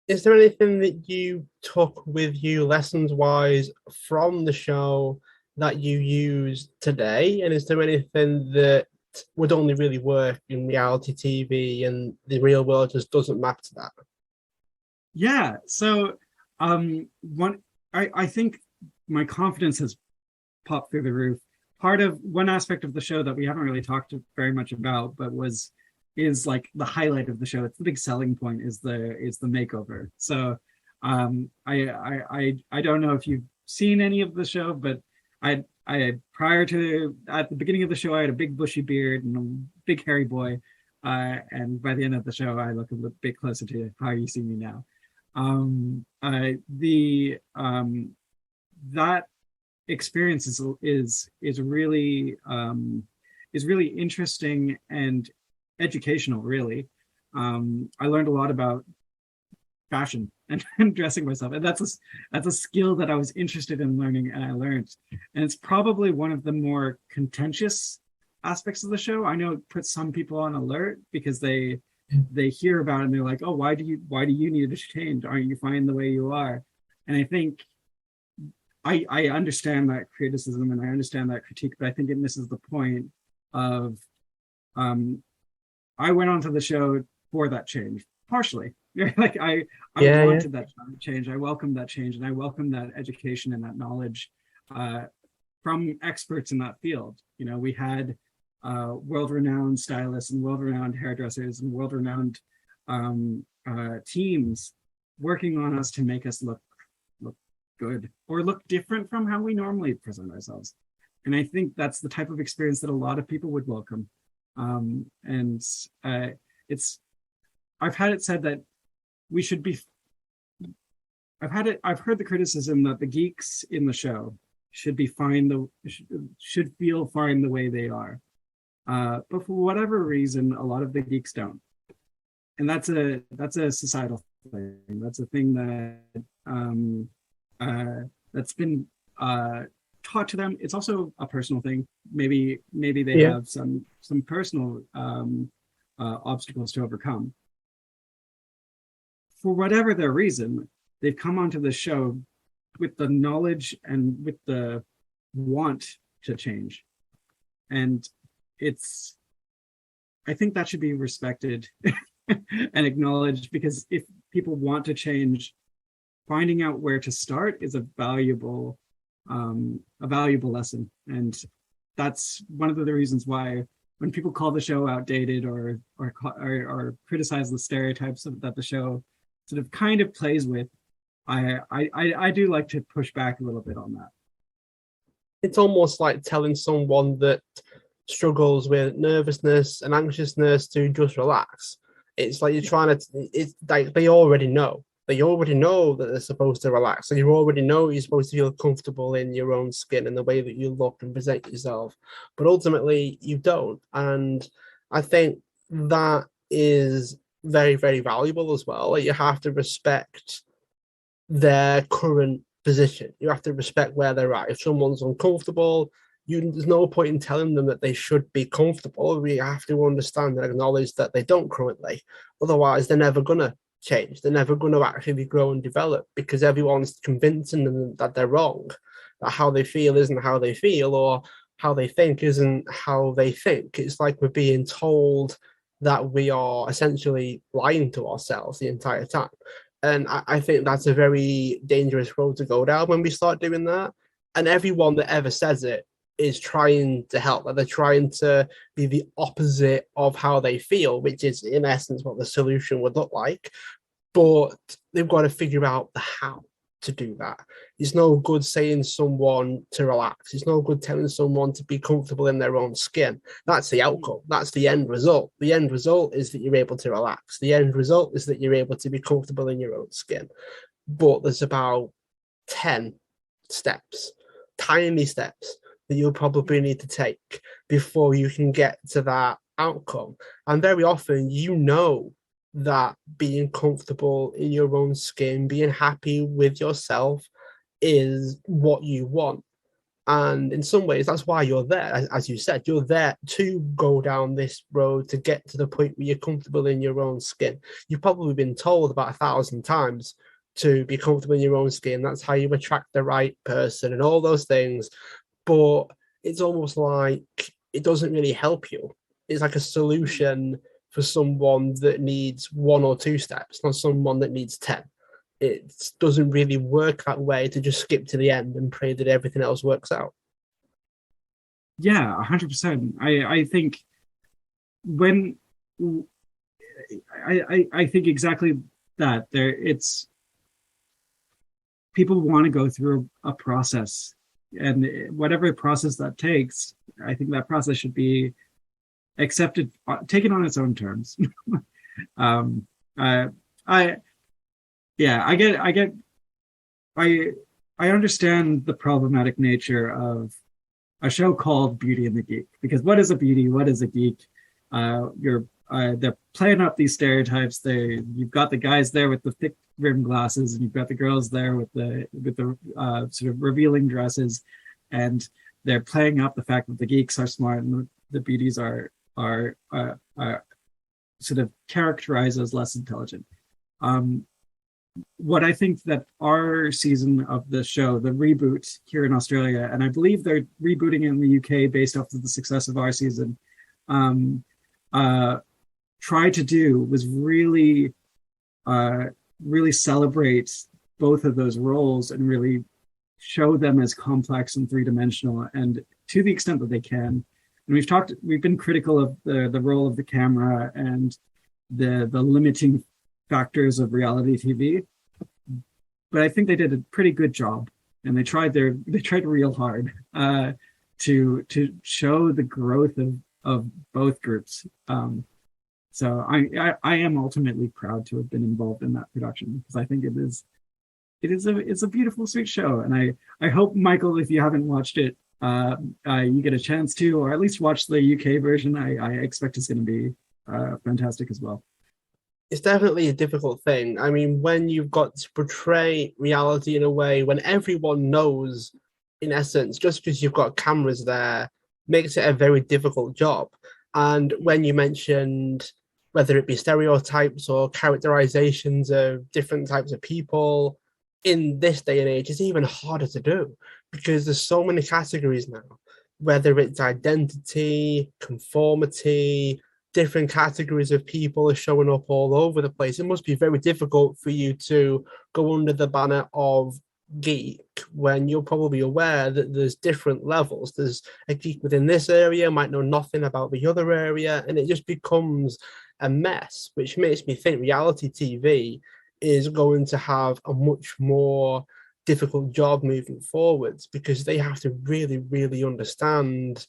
Speaker 1: Is there anything that you took with you lessons wise from the show that you use today? And is there anything that would only really work in reality TV and the real world just doesn't map to that?
Speaker 2: Yeah. So I think my confidence has popped through the roof. Part of one aspect of the show that we haven't really talked very much about, but is like the highlight of the show. It's the big selling point is the makeover. So I don't know if you've seen any of the show, but I prior to at the beginning of the show, I had a big bushy beard and a big hairy boy. And by the end of the show, I look a bit closer to how you see me now. That experience is really interesting and educational. Really, I learned a lot about fashion and dressing myself, and that's a skill that I was interested in learning, and I learned. And it's probably one of the more contentious aspects of the show. I know it puts some people on alert because they hear about it and they're like, oh, why do you need to change? Aren't you fine the way you are? And I think I understand that criticism and I understand that critique, but I think it misses the point of I went onto the show for that change, partially. Like I wanted that change. I welcomed that change, and I welcomed that education and that knowledge from experts in that field. You know, we had world-renowned stylists and world-renowned hairdressers and world-renowned teams working on us to make us look good or look different from how we normally present ourselves. And I think that's the type of experience that a lot of people would welcome. I've had it said that we should be. I've heard the criticism that the geeks in the show should feel fine the way they are. But for whatever reason, a lot of the geeks don't, and that's a societal thing. That's a thing that's been taught to them. It's also a personal thing. Maybe they have some personal obstacles to overcome. For whatever their reason, they've come onto the show with the knowledge and with the want to change, and I think that should be respected and acknowledged, because if people want to change, finding out where to start is a valuable lesson. And that's one of the reasons why when people call the show outdated or criticize the stereotypes that the show sort of kind of plays with, I do like to push back a little bit on that.
Speaker 1: it's almost like telling someone that struggles with nervousness and anxiousness to just relax. It's like you're trying to, it's like they already know. They already know that they're supposed to relax. And you already know you're supposed to feel comfortable in your own skin and the way that you look and present yourself. But ultimately, you don't. And I think that is very, very valuable as well. Like you have to respect their current position. You have to respect where they're at. If someone's uncomfortable, there's no point in telling them that they should be comfortable. We have to understand and acknowledge that they don't currently. Otherwise, they're never going to change. They're never going to actually grow and develop because everyone's convincing them that they're wrong, that how they feel isn't how they feel, or how they think isn't how they think. It's like we're being told that we are essentially lying to ourselves the entire time. And I think that's a very dangerous road to go down when we start doing that. And everyone that ever says it is trying to help. Like they're trying to be the opposite of how they feel, which is in essence what the solution would look like. But they've got to figure out the how to do that. It's no good saying someone to relax. It's no good telling someone to be comfortable in their own skin. That's the outcome. That's the end result. The end result is that you're able to relax. The end result is that you're able to be comfortable in your own skin. But there's about 10 steps, tiny steps that you'll probably need to take before you can get to that outcome. And very often, you know that being comfortable in your own skin, being happy with yourself is what you want. And in some ways, that's why you're there. As you said, you're there to go down this road to get to the point where you're comfortable in your own skin. You've probably been told about 1,000 times to be comfortable in your own skin. That's how you attract the right person and all those things. But it's almost like it doesn't really help you. It's like a solution for someone that needs 1 or 2 steps, not someone that needs 10. It doesn't really work that way to just skip to the end and pray that everything else works out.
Speaker 2: Yeah, 100%. I think when I think exactly that it's people want to go through a process, and whatever process that takes, I think that process should be accepted, taken on its own terms. um, I yeah, I understand the problematic nature of a show called Beauty and the Geek, because what is a beauty? What is a geek? They're playing up these stereotypes. You've got the guys there with the thick rimmed glasses, and you've got the girls there with the sort of revealing dresses, and they're playing up the fact that the geeks are smart and the beauties are sort of characterized as less intelligent. What I think that our season of the show, the reboot here in Australia, and I believe they're rebooting in the UK based off of the success of our season, tried to do was really celebrate both of those roles and really show them as complex and three-dimensional, and to the extent that they can. And we've been critical of the role of the camera and the limiting factors of reality TV, but I think they did a pretty good job, and they tried real hard to show the growth of both groups. So I am ultimately proud to have been involved in that production, because I think it's a beautiful, sweet show, and I hope, Michael, if you haven't watched it, you get a chance to, or at least watch the UK version. I expect it's going to be fantastic as well.
Speaker 1: It's definitely a difficult thing. I mean, when you've got to portray reality in a way when everyone knows, in essence, just because you've got cameras there, makes it a very difficult job. And when you mentioned whether it be stereotypes or characterizations of different types of people, in this day and age, it's even harder to do because there's so many categories now, whether it's identity, conformity, different categories of people are showing up all over the place. It must be very difficult for you to go under the banner of geek when you're probably aware that there's different levels. There's a geek within this area, might know nothing about the other area, and it just becomes a mess, which makes me think reality TV is going to have a much more difficult job moving forwards, because they have to really, really understand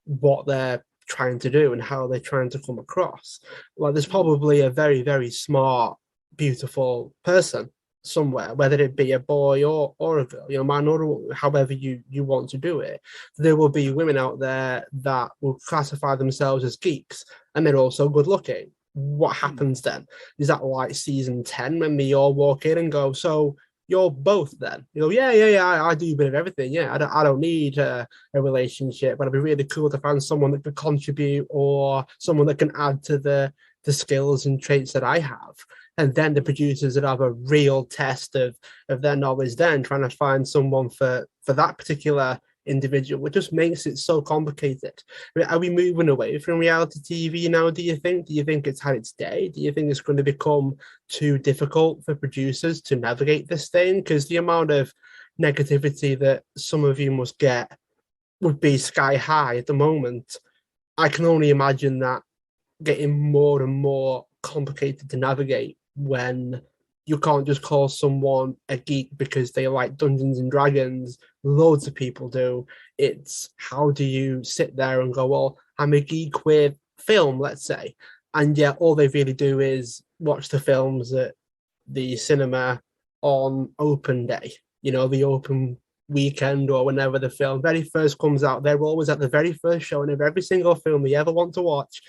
Speaker 1: what they're trying to do and how they're trying to come across. Like, there's probably a very, very smart, beautiful person somewhere, whether it be a boy or a girl, man or however you want to do it. There will be women out there that will classify themselves as geeks, and they're also good looking. What happens then? Is that like season 10 when we all walk in and go, so you're both then? You go, yeah, I do a bit of everything. Yeah, I don't need a relationship, but it'd be really cool to find someone that could contribute, or someone that can add to the skills and traits that I have. And then the producers would have a real test of their knowledge, then trying to find someone for that particular individual, which just makes it so complicated. I mean, are we moving away from reality TV now, do you think? Do you think it's had its day? Do you think it's going to become too difficult for producers to navigate this thing? Because the amount of negativity that some of you must get would be sky high at the moment. I can only imagine that getting more and more complicated to navigate when you can't just call someone a geek because they like Dungeons and Dragons. Loads of people do. It's how do you sit there and go, well, I'm a geek with film, let's say, and yet all they really do is watch the films at the cinema on open day, the open weekend, or whenever the film very first comes out. They're always at the very first showing of every single film they ever want to watch.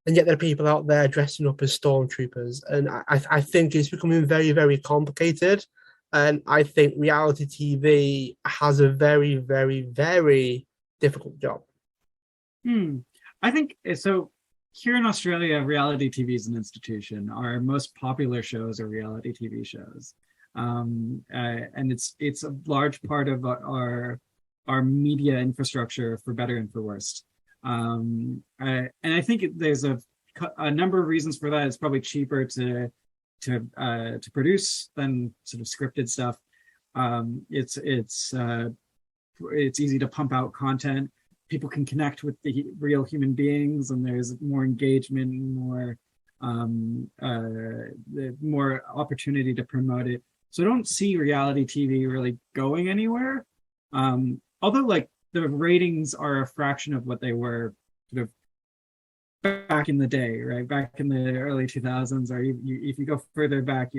Speaker 1: And yet there are people out there dressing up as stormtroopers. And I think it's becoming very, very complicated. And I think reality TV has a very, very, very difficult job.
Speaker 2: I think so. Here in Australia, reality TV is an institution. Our most popular shows are reality TV shows. And it's a large part of our media infrastructure, for better and for worse. And I think there's a number of reasons for that. It's probably cheaper to produce than sort of scripted stuff. It's easy to pump out content. People can connect with the real human beings, and there's more engagement, more opportunity to promote it. So I don't see reality TV really going anywhere. Although, like, the ratings are a fraction of what they were sort of back in the day, right? Back in the early 2000s, or if you go further back,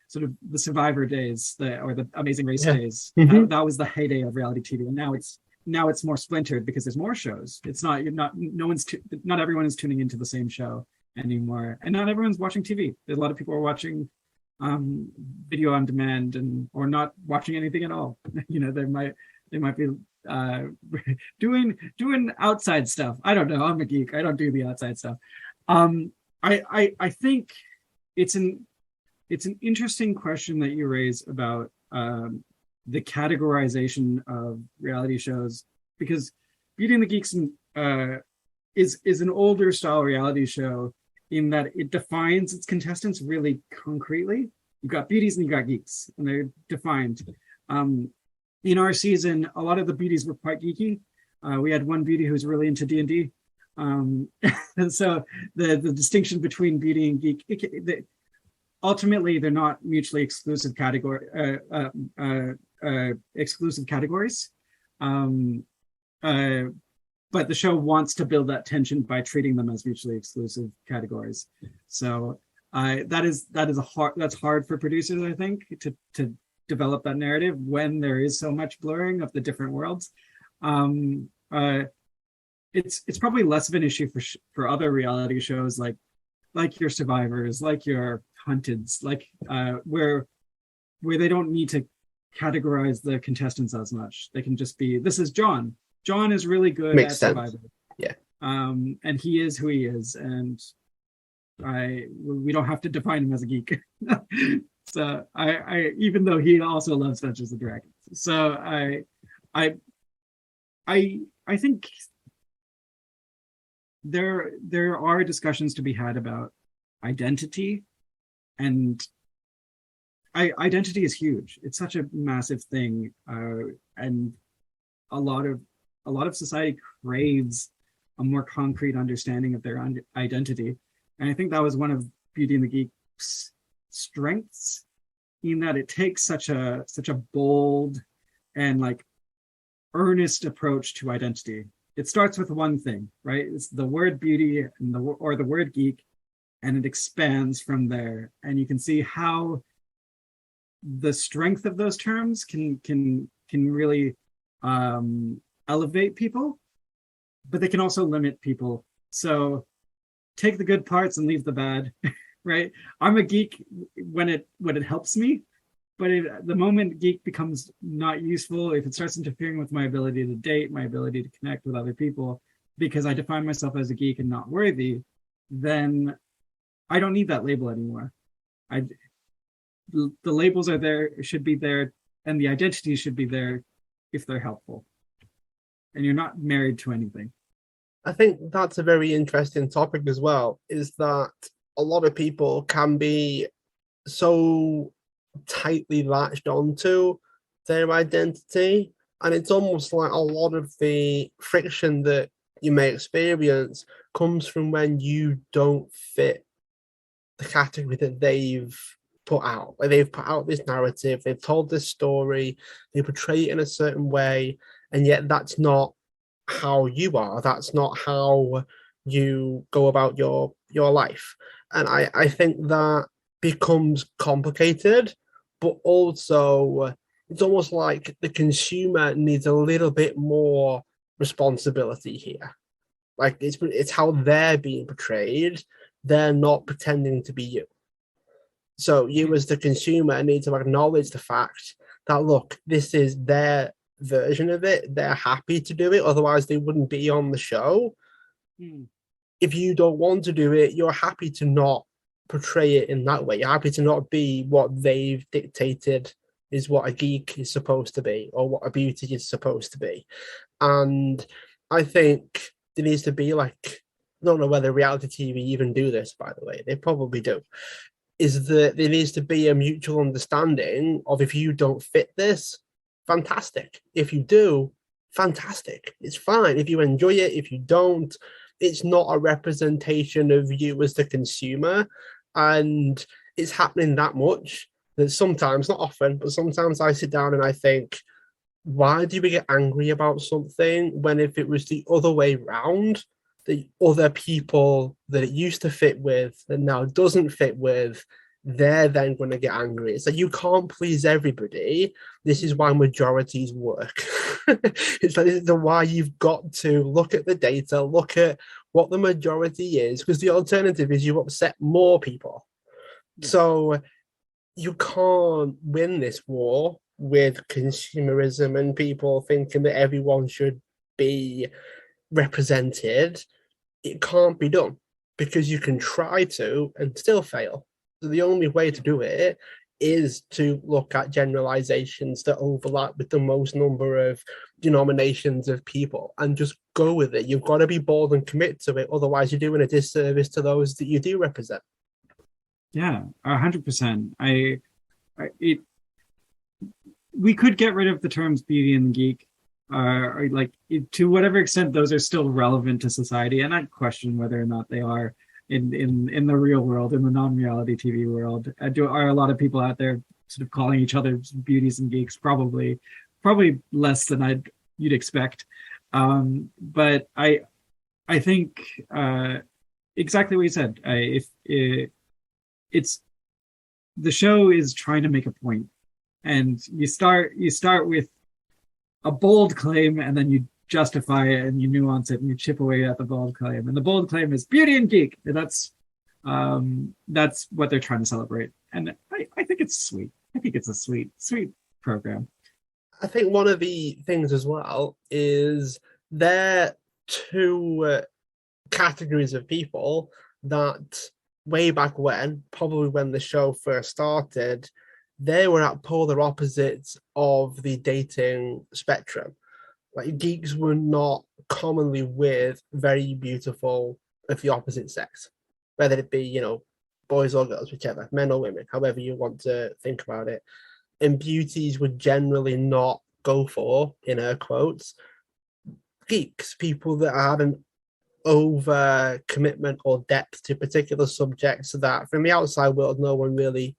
Speaker 2: sort of the Survivor days, or the Amazing Race days. That was the heyday of reality TV, and now it's more splintered because there's more shows. It's not not everyone is tuning into the same show anymore, and not everyone's watching TV. A lot of people are watching video on demand, or not watching anything at all. They might be doing outside stuff. I don't know. I'm a geek. I don't do the outside stuff. I think it's an interesting question that you raise about the categorization of reality shows, because Beauty and the Geeks is an older style reality show in that it defines its contestants really concretely. You've got beauties and you've got geeks, and they're defined. In our season, a lot of the beauties were quite geeky. We had one beauty who was really into D&D. And so the distinction between beauty and geek, ultimately, they're not mutually exclusive exclusive categories. But the show wants to build that tension by treating them as mutually exclusive categories. So that's hard for producers, I think, to develop that narrative when there is so much blurring of the different worlds. It's probably less of an issue for other reality shows like your Survivors, like your Hunteds, like where they don't need to categorize the contestants as much. They can just be, this is John. John is really good at Survivor.
Speaker 1: Yeah.
Speaker 2: And he is who he is, and we don't have to define him as a geek. So I even though he also loves Dungeons and Dragons. So I think there are discussions to be had about identity, and identity is huge. It's such a massive thing, and a lot of society craves a more concrete understanding of their identity. And I think that was one of Beauty and the Geek's strengths in that it takes such a bold and like earnest approach to identity. It starts with one thing, right? It's the word beauty and or the word geek, and it expands from there. And you can see how the strength of those terms can really elevate people, but they can also limit people. So take the good parts and leave the bad, right? I'm a geek when it helps me, but the moment geek becomes not useful, if it starts interfering with my ability to date, my ability to connect with other people, because I define myself as a geek and not worthy, then I don't need that label anymore. The labels are there, should be there, and the identities should be there if they're helpful. And you're not married to anything.
Speaker 1: I think that's a very interesting topic as well, is that a lot of people can be so tightly latched onto their identity, and it's almost like a lot of the friction that you may experience comes from when you don't fit the category that they've put out. Like they've put out this narrative, they've told this story, they portray it in a certain way, and yet that's not how you are. That's not how you go about your life. And I think that becomes complicated, but also it's almost like the consumer needs a little bit more responsibility here. Like it's how they're being portrayed. They're not pretending to be you. So you as the consumer need to acknowledge the fact that, look, this is their version of it. They're happy to do it. Otherwise, they wouldn't be on the show. If you don't want to do it, you're happy to not portray it in that way. You're happy to not be what they've dictated is what a geek is supposed to be or what a beauty is supposed to be. And I think there needs to be like, I don't know whether reality TV even do this, by the way. They probably do. Is that there needs to be a mutual understanding of, if you don't fit this, fantastic. If you do, fantastic. It's fine. If you enjoy it, if you don't, it's not a representation of you as the consumer. And it's happening that much that sometimes, not often, but sometimes I sit down and I think, why do we get angry about something when if it was the other way round, the other people that it used to fit with that now doesn't fit with, they're then going to get angry. It's like, you can't please everybody. This is why majorities work. It's like, this is why you've got to look at the data, look at what the majority is, because the alternative is you upset more people. Yeah. So you can't win this war with consumerism and people thinking that everyone should be represented. It can't be done, because you can try to and still fail. So the only way to do it is to look at generalizations that overlap with the most number of denominations of people and just go with it. You've got to be bold and commit to it. Otherwise, you're doing a disservice to those that you do represent.
Speaker 2: Yeah, 100%. We could get rid of the terms beauty and geek. Like, to whatever extent those are still relevant to society, and I question whether or not they are in the real world, in the non-reality TV world. Are a lot of people out there sort of calling each other beauties and geeks? Probably less than you'd expect. But I think exactly what you said. It's the show is trying to make a point, and you start with a bold claim, and then you justify it and you nuance it and you chip away at the bold claim. And the bold claim is beauty and geek. That's what they're trying to celebrate. And I think it's sweet. I think it's a sweet program.
Speaker 1: I think one of the things as well is there are two categories of people that way back when, probably when the show first started, they were at polar opposites of the dating spectrum. Like, geeks were not commonly with very beautiful of the opposite sex, whether it be, boys or girls, whichever, men or women, however you want to think about it. And beauties would generally not go for, in air quotes, geeks, people that had an over commitment or depth to particular subjects that from the outside world no one really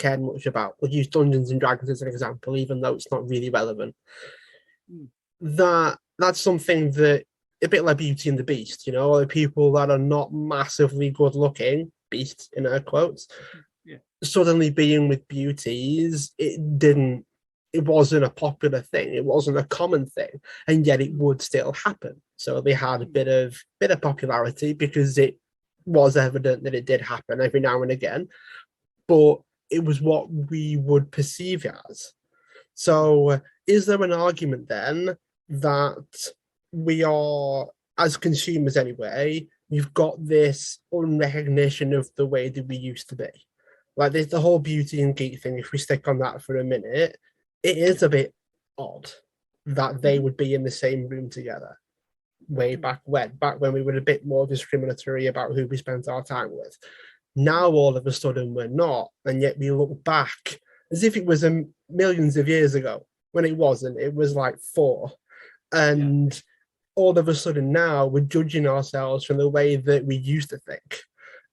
Speaker 1: cared much about. We'll use Dungeons and Dragons as an example, even though it's not really relevant. That's something that, a bit like Beauty and the Beast, you know, the people that are not massively good looking, beasts in air quotes, suddenly being with beauties, it wasn't a popular thing, it wasn't a common thing, and yet it would still happen. So they had a bit of popularity because it was evident that it did happen every now and again, but it was what we would perceive it as. So is there an argument then that we are, as consumers anyway, you've got this unrecognition of the way that we used to be? Like, there's the whole Beauty and Geek thing, if we stick on that for a minute, it is a bit odd that they would be in the same room together way back when we were a bit more discriminatory about who we spent our time with. Now, all of a sudden, we're not, and yet we look back as if it was millions of years ago, when it wasn't. It was like 4. And all of a sudden now, we're judging ourselves from the way that we used to think.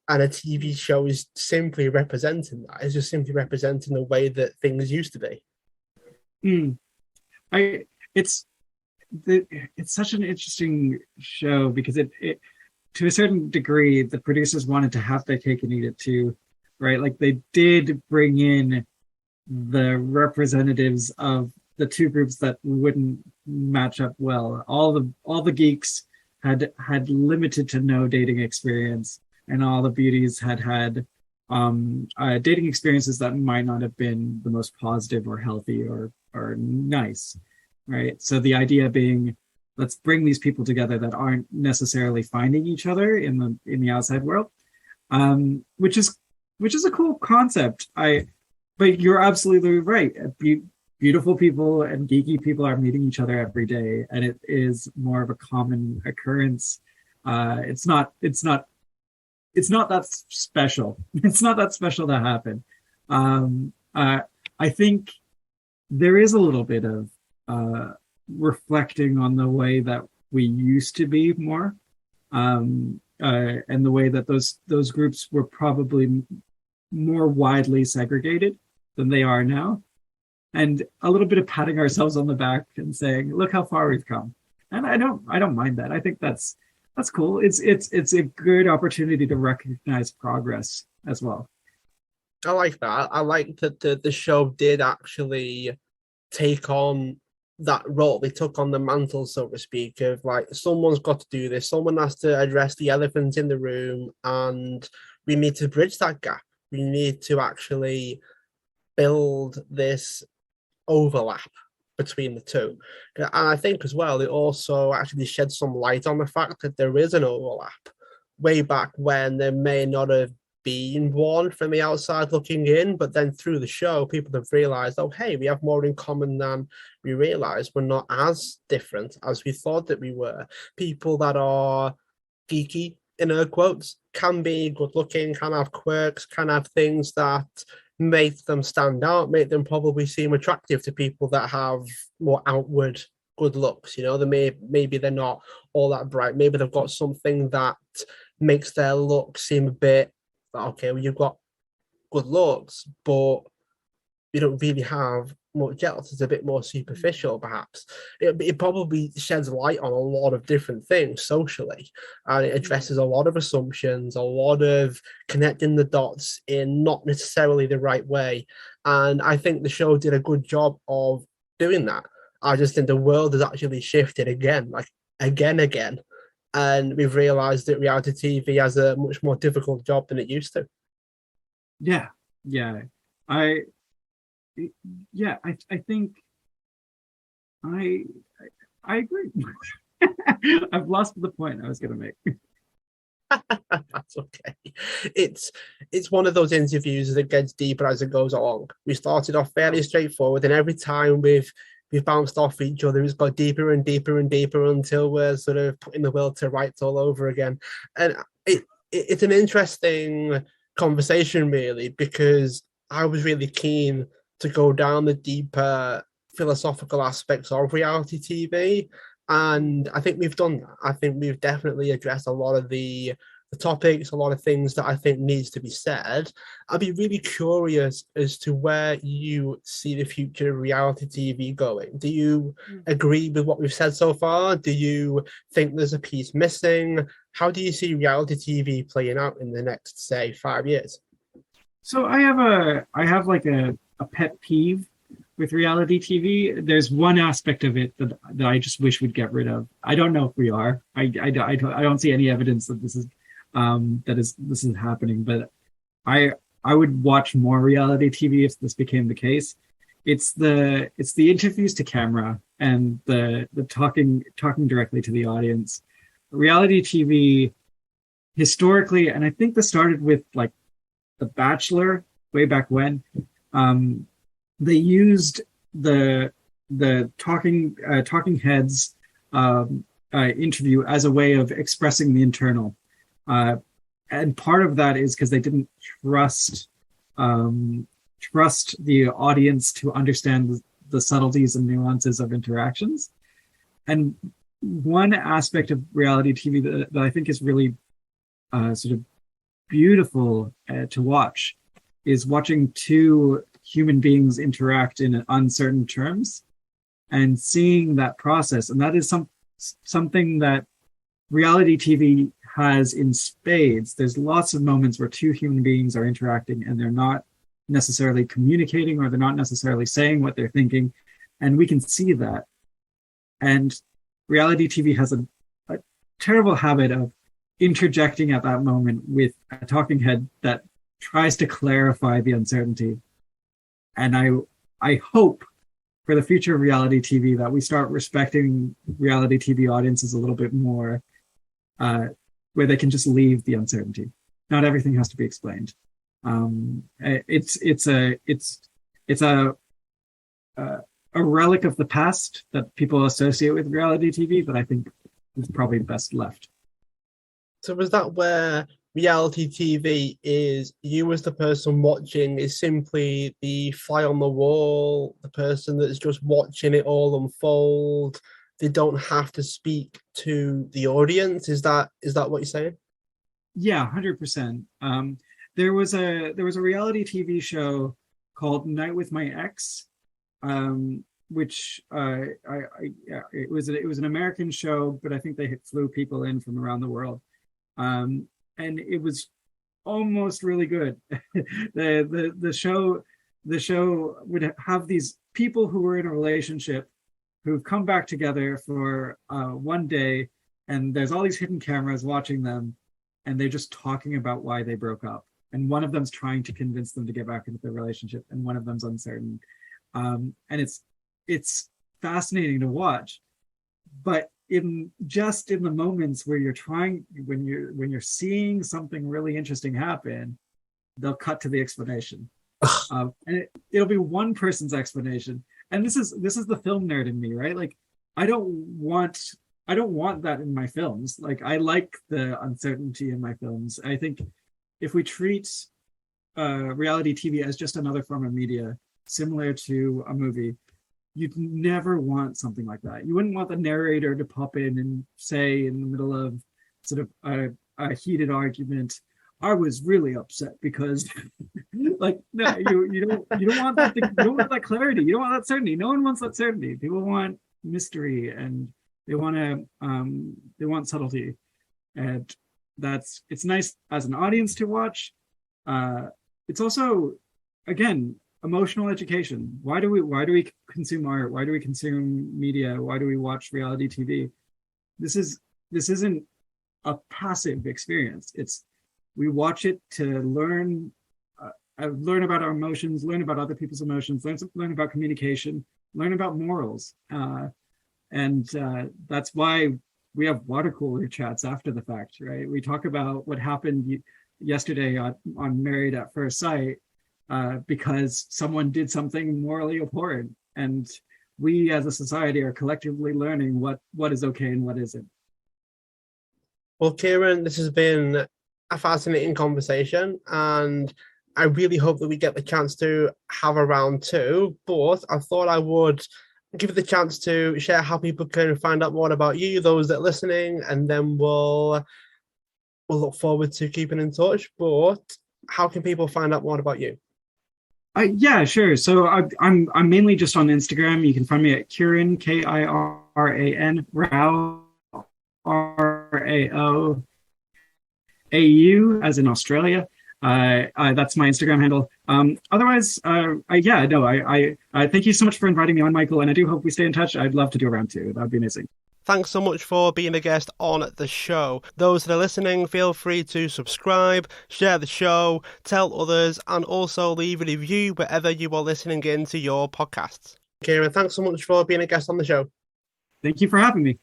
Speaker 1: And a TV show is simply representing that. It's just simply representing the way that things used to be.
Speaker 2: It's such an interesting show because it to a certain degree, the producers wanted to have their cake and eat it too, right? Like, they did bring in the representatives of the two groups that wouldn't match up well. All the geeks had limited to no dating experience, and all the beauties had dating experiences that might not have been the most positive or healthy or nice, right? So the idea being, let's bring these people together that aren't necessarily finding each other in the outside world, which is a cool concept. But you're absolutely right. Beautiful people and geeky people are meeting each other every day, and it is more of a common occurrence. It's not that special. It's not that special to happen. I think there is a little bit of reflecting on the way that we used to be more, and the way that those groups were probably more widely segregated than they are now, and a little bit of patting ourselves on the back and saying, "Look how far we've come." And I don't mind that. I think that's cool. It's a good opportunity to recognize progress as well.
Speaker 1: I like that. I like that the show did actually take on that role. They took on the mantle, so to speak, of like, someone's got to do this. Someone has to address the elephant in the room, and we need to bridge that gap. We need to actually build this overlap between the two. And I think as well, it also actually sheds some light on the fact that there is an overlap way back when there may not have been one from the outside looking in, but then through the show, people have realized, oh, hey, we have more in common than we realized. We're not as different as we thought that we were. People that are geeky, in air quotes, can be good looking, can have quirks, can have things that make them stand out, make them probably seem attractive to people that have more outward good looks. You know, maybe they're not all that bright. Maybe they've got something that makes their look seem a bit, okay, well, you've got good looks, but you don't really have much else. It's a bit more superficial, perhaps. It probably sheds light on a lot of different things socially, and it addresses a lot of assumptions, a lot of connecting the dots in not necessarily the right way. And I think the show did a good job of doing that. I just think the world has actually shifted again, like again. And we've realized that reality TV has a much more difficult job than it used to.
Speaker 2: Yeah. I think I agree. I've lost the point I was going to make.
Speaker 1: That's okay. It's one of those interviews that gets deeper as it goes along. We started off fairly straightforward, and every time we've bounced off each other, it's got deeper and deeper and deeper until we're sort of putting the will to rights all over again. And it's an interesting conversation, really, because I was really keen to go down the deeper philosophical aspects of reality TV. And I think we've done that. I think we've definitely addressed a lot of the the topics, a lot of things that I think needs to be said. I'd be really curious as to where you see the future of reality TV going. Do you agree with what we've said so far? Do you think there's a piece missing? How do you see reality TV playing out in the next, say, 5 years?
Speaker 2: So I have like a pet peeve with reality TV. There's one aspect of it that I just wish we'd get rid of. I don't know if we are. I don't see any evidence that this is happening. But I would watch more reality TV if this became the case. It's the interviews to camera and the talking directly to the audience. Reality TV historically, and I think this started with like The Bachelor way back when. They used the talking heads interview as a way of expressing the internal, and part of that is because they didn't trust the audience to understand the subtleties and nuances of interactions. And one aspect of reality TV that I think is really sort of beautiful to watch is watching two human beings interact in uncertain terms and seeing that process. And that is something that reality TV has in spades. There's lots of moments where two human beings are interacting and they're not necessarily communicating, or they're not necessarily saying what they're thinking. And we can see that. And reality TV has a terrible habit of interjecting at that moment with a talking head that tries to clarify the uncertainty. And I hope for the future of reality TV that we start respecting reality TV audiences a little bit more, where they can just leave the uncertainty. Not everything has to be explained. It's a relic of the past that people associate with reality TV that I think is probably best left.
Speaker 1: So was that where reality TV is you as the person watching is simply the fly on the wall, the person that's just watching it all unfold? They don't have to speak to the audience. Is that what you're saying?
Speaker 2: Yeah, 100%. There was a reality TV show called Night with My Ex, which it was an American show, but I think they flew people in from around the world. And it was almost really good. The show would have these people who were in a relationship who've come back together for one day, and there's all these hidden cameras watching them, and they're just talking about why they broke up. And one of them's trying to convince them to get back into the relationship, and one of them's uncertain. And it's fascinating to watch, but in the moments where when you're seeing something really interesting happen, they'll cut to the explanation, and it'll be one person's explanation. And this is the film nerd in me, right? Like, I don't want that in my films. Like, I like the uncertainty in my films. I think if we treat reality TV as just another form of media, similar to a movie, you'd never want something like that. You wouldn't want the narrator to pop in and say in the middle of sort of a heated argument, "I was really upset because," like, no, you don't want that. You don't want that clarity. You don't want that certainty. No one wants that certainty. People want mystery, and they want subtlety, and it's nice as an audience to watch. It's also, again, emotional education. Why do we consume art? Why do we consume media? Why do we watch reality TV? This isn't a passive experience. We watch it to learn about our emotions, learn about other people's emotions, learn about communication, learn about morals, and that's why we have water cooler chats after the fact, right? We talk about what happened yesterday on Married at First Sight, because someone did something morally abhorrent, and we as a society are collectively learning what is okay and what isn't.
Speaker 1: Well, Kiran, this has been a fascinating conversation, and I really hope that we get the chance to have a round two, but I thought I would give it the chance to share how people can find out more about you, those that are listening, and then we'll we'll look forward to keeping in touch. But how can people find out more about you?
Speaker 2: Yeah, sure. So I'm mainly just on Instagram. You can find me at Kiran Kiran Rao Rao AU as in Australia. That's my Instagram handle. Otherwise, I thank you so much for inviting me on, Michael, and I do hope we stay in touch. I'd love to do a round two. That would be amazing.
Speaker 1: Thanks so much for being a guest on the show. Those that are listening, feel free to subscribe, share the show, tell others, and also leave a review wherever you are listening into your podcasts. Kieran, thanks so much for being a guest on the show.
Speaker 2: Thank you for having me.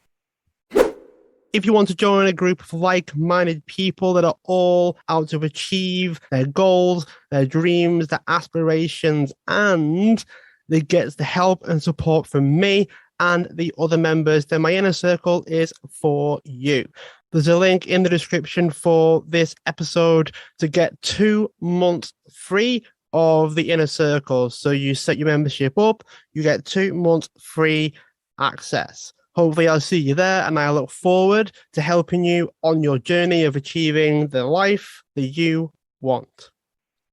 Speaker 1: If you want to join a group of like-minded people that are all out to achieve their goals, their dreams, their aspirations, and they get the help and support from me and the other members, then my inner circle is for you. There's a link in the description for this episode to get 2 months free of the inner circle. So you set your membership up, you get 2 months free access. Hopefully I'll see you there, and I look forward to helping you on your journey of achieving the life that you want.